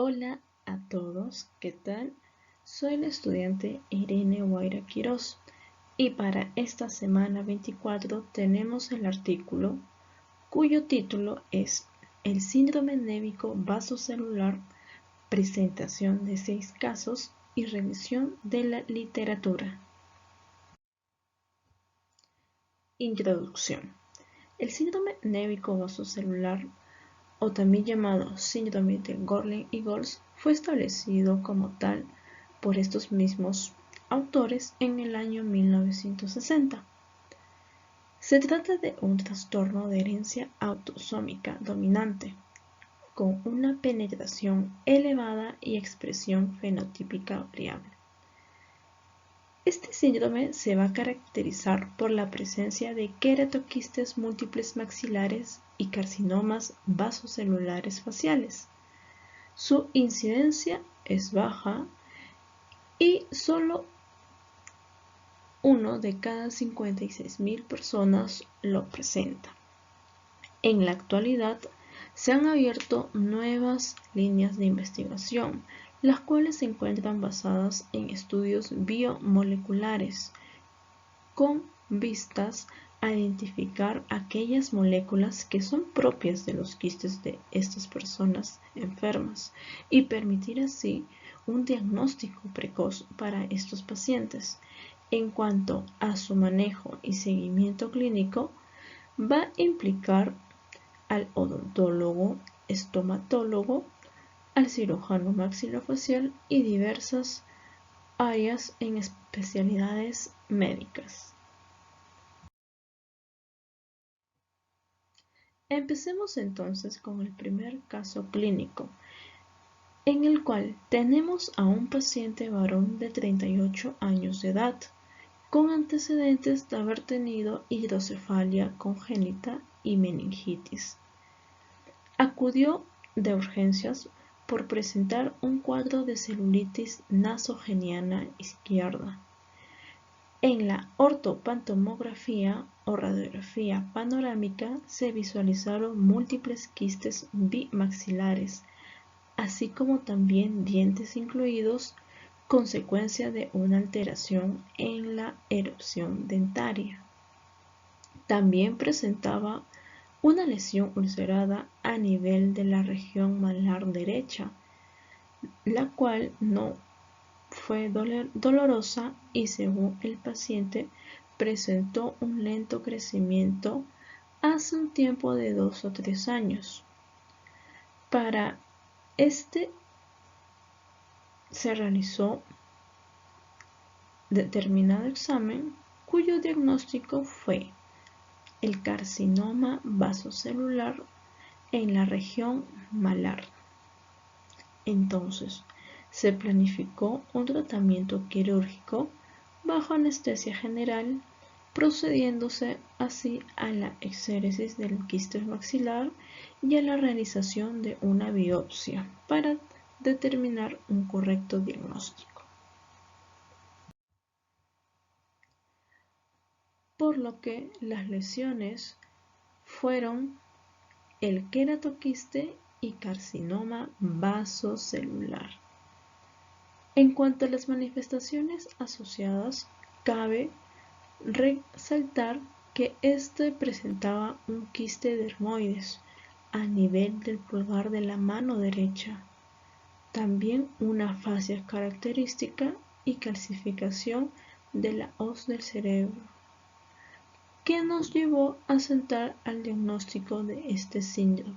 Hola a todos, ¿qué tal? Soy la estudiante Irene Guaira Quirós y para esta semana 24 tenemos el artículo cuyo título es El síndrome névico vasocelular, presentación de 6 casos y revisión de la literatura. Introducción. El síndrome névico vasocelular, o también llamado síndrome de Gorlin-Egholz, fue establecido como tal por estos mismos autores en el año 1960. Se trata de un trastorno de herencia autosómica dominante, con una penetración elevada y expresión fenotípica variable. Este síndrome se va a caracterizar por la presencia de queratoquistes múltiples maxilares y carcinomas vasocelulares faciales. Su incidencia es baja y solo 1 de cada 56.000 personas lo presenta. En la actualidad se han abierto nuevas líneas de investigación, las cuales se encuentran basadas en estudios biomoleculares con vistas a identificar aquellas moléculas que son propias de los quistes de estas personas enfermas y permitir así un diagnóstico precoz para estos pacientes. En cuanto a su manejo y seguimiento clínico, va a implicar al odontólogo, estomatólogo, al cirujano maxilofacial y diversas áreas en especialidades médicas. Empecemos entonces con el primer caso clínico, en el cual tenemos a un paciente varón de 38 años de edad, con antecedentes de haber tenido hidrocefalia congénita y meningitis. Acudió de urgencias por presentar un cuadro de celulitis nasogeniana izquierda. En la ortopantomografía o radiografía panorámica se visualizaron múltiples quistes bimaxilares, así como también dientes incluidos, consecuencia de una alteración en la erupción dentaria. También presentaba una lesión ulcerada a nivel de la región malar derecha, la cual no fue dolorosa y, según el paciente, presentó un lento crecimiento hace un tiempo de 2 o 3 años. Para este se realizó determinado examen cuyo diagnóstico fue el carcinoma vasocelular en la región malar. Entonces, se planificó un tratamiento quirúrgico bajo anestesia general, procediéndose así a la exéresis del quiste maxilar y a la realización de una biopsia para determinar un correcto diagnóstico. Por lo que las lesiones fueron el queratoquiste y carcinoma vasocelular. En cuanto a las manifestaciones asociadas, cabe resaltar que este presentaba un quiste dermoides a nivel del pulgar de la mano derecha, también una fascia característica y calcificación de la hoz del cerebro, que nos llevó a sentar al diagnóstico de este síndrome.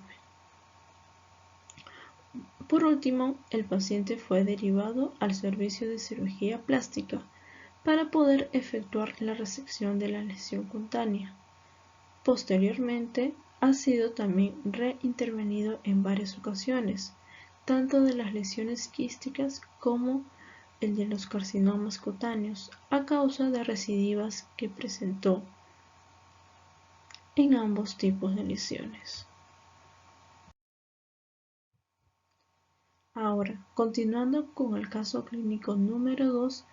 Por último, el paciente fue derivado al servicio de cirugía plástica para poder efectuar la resección de la lesión cutánea. Posteriormente, ha sido también reintervenido en varias ocasiones, tanto de las lesiones quísticas como el de los carcinomas cutáneos, a causa de recidivas que presentó en ambos tipos de lesiones. Ahora, continuando con el caso clínico número 2,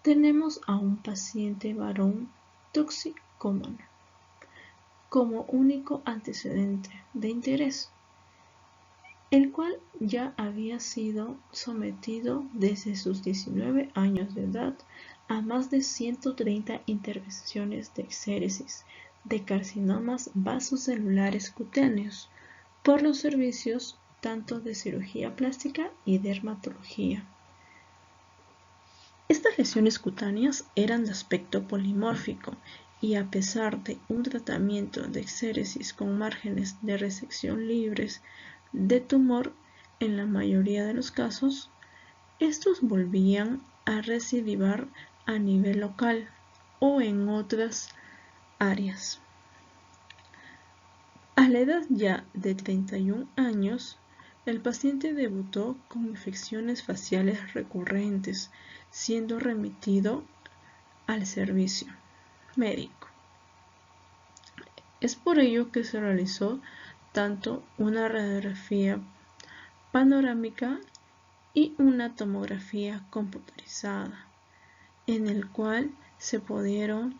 tenemos a un paciente varón toxicómano como único antecedente de interés. el cual ya había sido sometido desde sus 19 años de edad a más de 130 intervenciones de exéresis de carcinomas vasocelulares cutáneos por los servicios tanto de cirugía plástica y dermatología. Estas lesiones cutáneas eran de aspecto polimórfico y a pesar de un tratamiento de exéresis con márgenes de resección libres de tumor, en la mayoría de los casos, estos volvían a recidivar a nivel local o en otras áreas. A la edad ya de 31 años, el paciente debutó con infecciones faciales recurrentes, siendo remitido al servicio médico. Es por ello que se realizó tanto una radiografía panorámica y una tomografía computarizada, en el cual se pudieron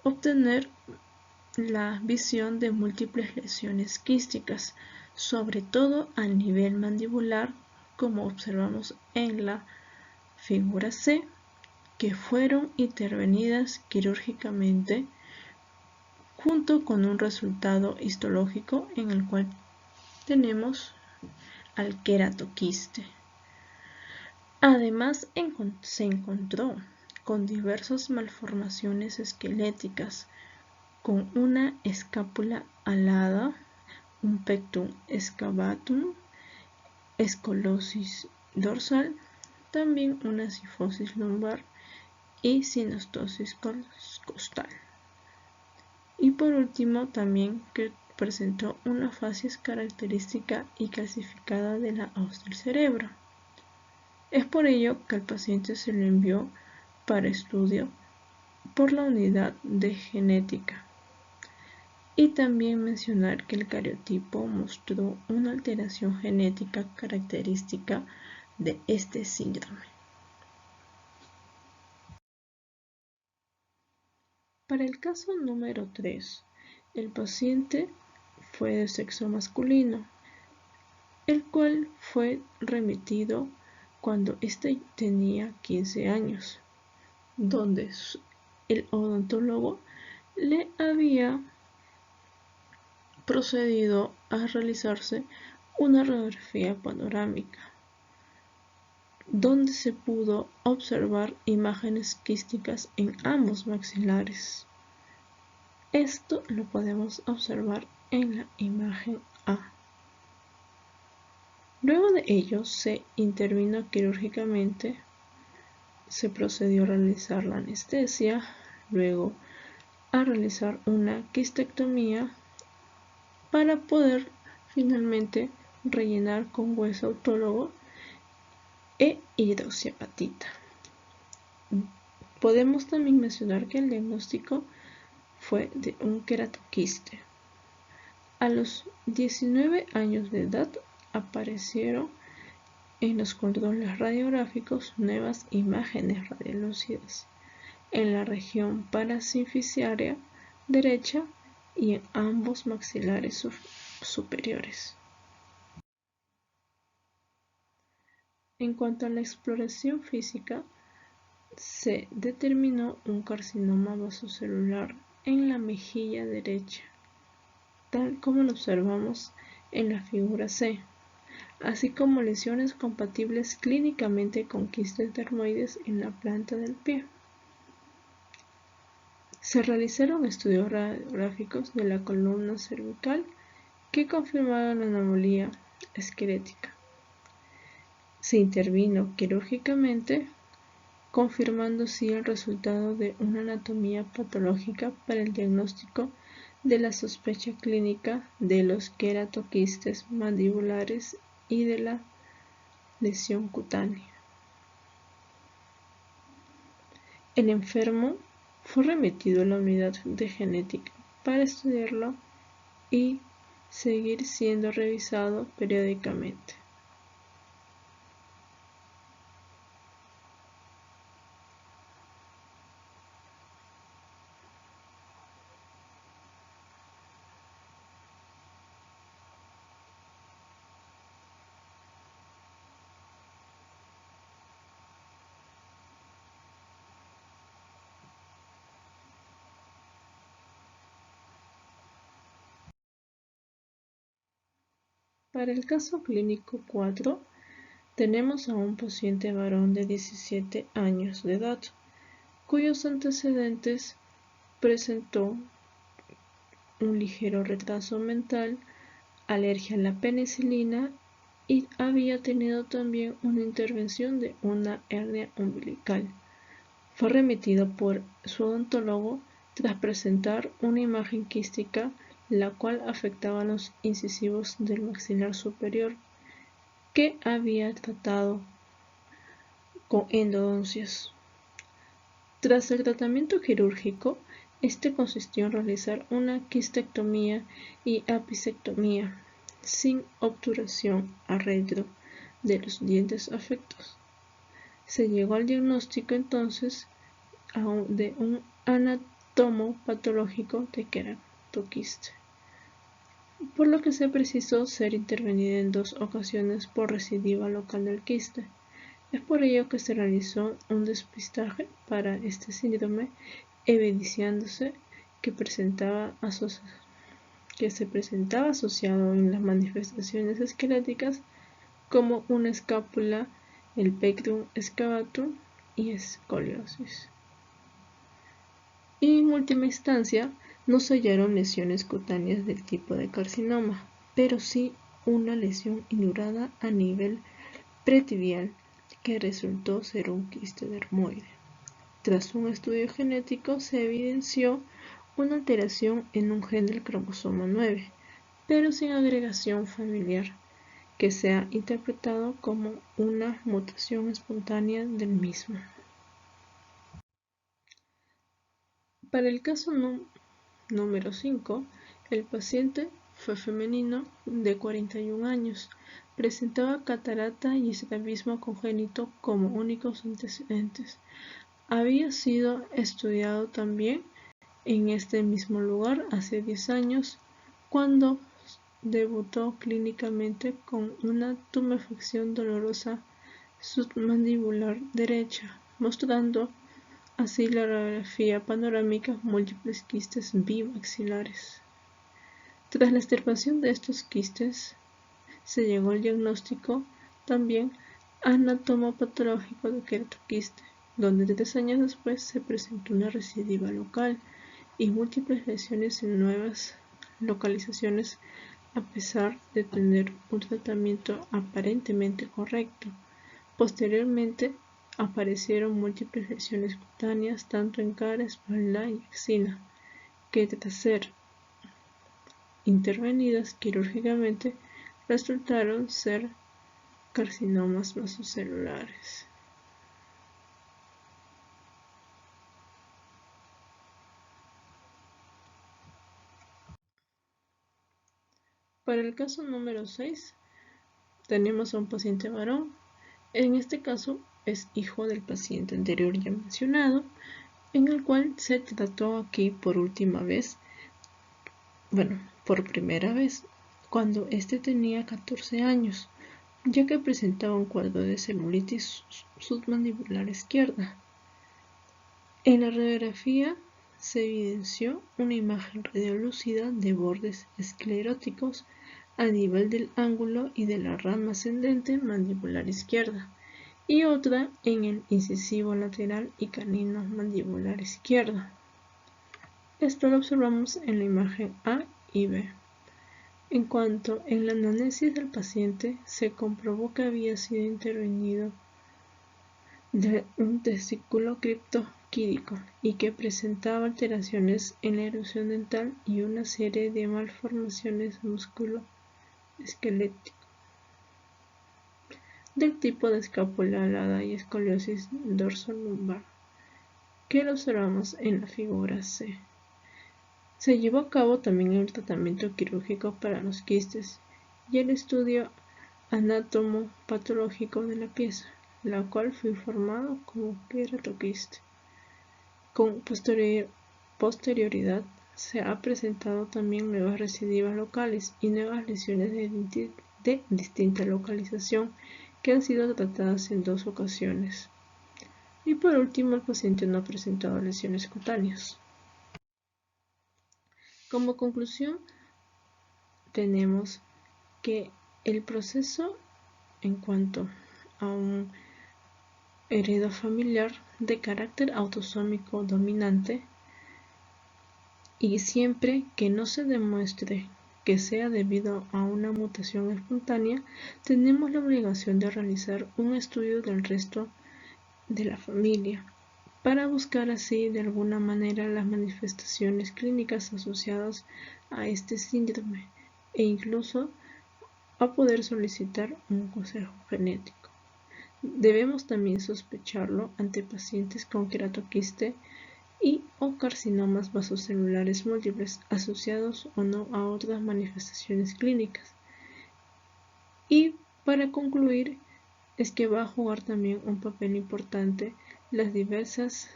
obtener la visión de múltiples lesiones quísticas, sobre todo a nivel mandibular, como observamos en la figura C, que fueron intervenidas quirúrgicamente junto con un resultado histológico en el cual tenemos al queratoquiste. Además, se encontró con diversas malformaciones esqueléticas, con una escápula alada, un pectum excavatum, escolosis dorsal, también una cifosis lumbar y sinostosis costal. Y por último, también que presentó una facies característica y calcificada de la hoz del cerebro. Es por ello que al paciente se le envió para estudio por la unidad de genética. Y también mencionar que el cariotipo mostró una alteración genética característica de este síndrome. Para el caso número 3, el paciente fue de sexo masculino, el cual fue remitido cuando éste tenía 15 años, donde el odontólogo le había procedido a realizarse una radiografía panorámica, donde se pudo observar imágenes quísticas en ambos maxilares. Esto lo podemos observar en la imagen A. Luego de ello se intervino quirúrgicamente, se procedió a realizar la anestesia, luego a realizar una quistectomía para poder finalmente rellenar con hueso autólogo e hidroxiapatita. Podemos también mencionar que el diagnóstico fue de un queratoquiste. A los 19 años de edad aparecieron en los controles radiográficos nuevas imágenes radiolúcidas en la región parasinficiaria derecha y en ambos maxilares superiores. En cuanto a la exploración física, se determinó un carcinoma vasocelular en la mejilla derecha, tal como lo observamos en la figura C, así como lesiones compatibles clínicamente con quistes dermoides en la planta del pie. Se realizaron estudios radiográficos de la columna cervical que confirmaron la anomalía esquelética. Se intervino quirúrgicamente, confirmando así el resultado de una anatomía patológica para el diagnóstico de la sospecha clínica de los queratoquistes mandibulares y de la lesión cutánea. El enfermo fue remitido a la unidad de genética para estudiarlo y seguir siendo revisado periódicamente. Para el caso clínico 4, tenemos a un paciente varón de 17 años de edad, cuyos antecedentes presentó un ligero retraso mental, alergia a la penicilina y había tenido también una intervención de una hernia umbilical. Fue remitido por su odontólogo tras presentar una imagen quística, la cual afectaba los incisivos del maxilar superior, que había tratado con endodoncias. Tras el tratamiento quirúrgico, este consistió en realizar una quistectomía y apicectomía sin obturación arreglo de los dientes afectos. Se llegó al diagnóstico entonces de un anatomo patológico de queratoquiste, por lo que se precisó ser intervenida en 2 ocasiones por recidiva local del quiste. Es por ello que se realizó un despistaje para este síndrome, evidenciándose que se presentaba asociado en las manifestaciones esqueléticas como una escápula, el pectrum excavatum y escoliosis. Y en última instancia, no se hallaron lesiones cutáneas del tipo de carcinoma, pero sí una lesión indurada a nivel pretibial que resultó ser un quiste dermoide. Tras un estudio genético se evidenció una alteración en un gen del cromosoma 9, pero sin agregación familiar, que se ha interpretado como una mutación espontánea del mismo. Para el caso número 5, el paciente fue femenino de 41 años, presentaba catarata y estrabismo congénito como únicos antecedentes. Había sido estudiado también en este mismo lugar hace 10 años, cuando debutó clínicamente con una tumefacción dolorosa submandibular derecha, mostrando así la radiografía panorámica múltiples quistes bimaxilares. Tras la extirpación de estos quistes, se llegó al diagnóstico también anatomopatológico de queratoquiste, donde 3 años después se presentó una recidiva local y múltiples lesiones en nuevas localizaciones, a pesar de tener un tratamiento aparentemente correcto. Posteriormente aparecieron múltiples lesiones cutáneas tanto en cara, espalda y axila, que tras ser intervenidas quirúrgicamente resultaron ser carcinomas vasocelulares. Para el caso número 6, tenemos a un paciente varón. En este caso es hijo del paciente anterior ya mencionado, en el cual se trató aquí por primera vez, cuando éste tenía 14 años, ya que presentaba un cuadro de celulitis submandibular izquierda. En la radiografía se evidenció una imagen radiolúcida de bordes escleróticos a nivel del ángulo y de la rama ascendente mandibular izquierda, y otra en el incisivo lateral y canino mandibular izquierdo. Esto lo observamos en la imagen A y B. En cuanto en la anamnesis del paciente, se comprobó que había sido intervenido de un testículo criptoquídico y que presentaba alteraciones en la erosión dental y una serie de malformaciones musculoesqueléticas del tipo de escápula alada y escoliosis dorsolumbar, que lo observamos en la figura C. Se llevó a cabo también el tratamiento quirúrgico para los quistes y el estudio anatomopatológico de la pieza, la cual fue informado como queratoquiste. Con posterioridad se ha presentado también nuevas recidivas locales y nuevas lesiones de distinta localización que han sido tratadas en 2 ocasiones. Y por último, el paciente no ha presentado lesiones cutáneas. Como conclusión, tenemos que El proceso en cuanto a un heredo familiar de carácter autosómico dominante, y siempre que no se demuestre que sea debido a una mutación espontánea, tenemos la obligación de realizar un estudio del resto de la familia para buscar así de alguna manera las manifestaciones clínicas asociadas a este síndrome e incluso a poder solicitar un consejo genético. Debemos también sospecharlo ante pacientes con queratoquiste y o carcinomas vasocelulares múltiples asociados o no a otras manifestaciones clínicas. Y para concluir, es que va a jugar también un papel importante las diversas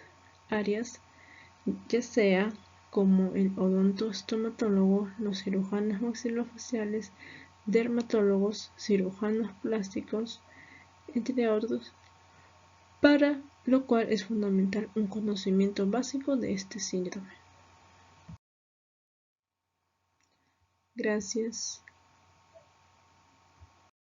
áreas, ya sea como el odontoestomatólogo, los cirujanos maxilofaciales, dermatólogos, cirujanos plásticos, entre otros, para lo cual es fundamental un conocimiento básico de este síndrome. Gracias.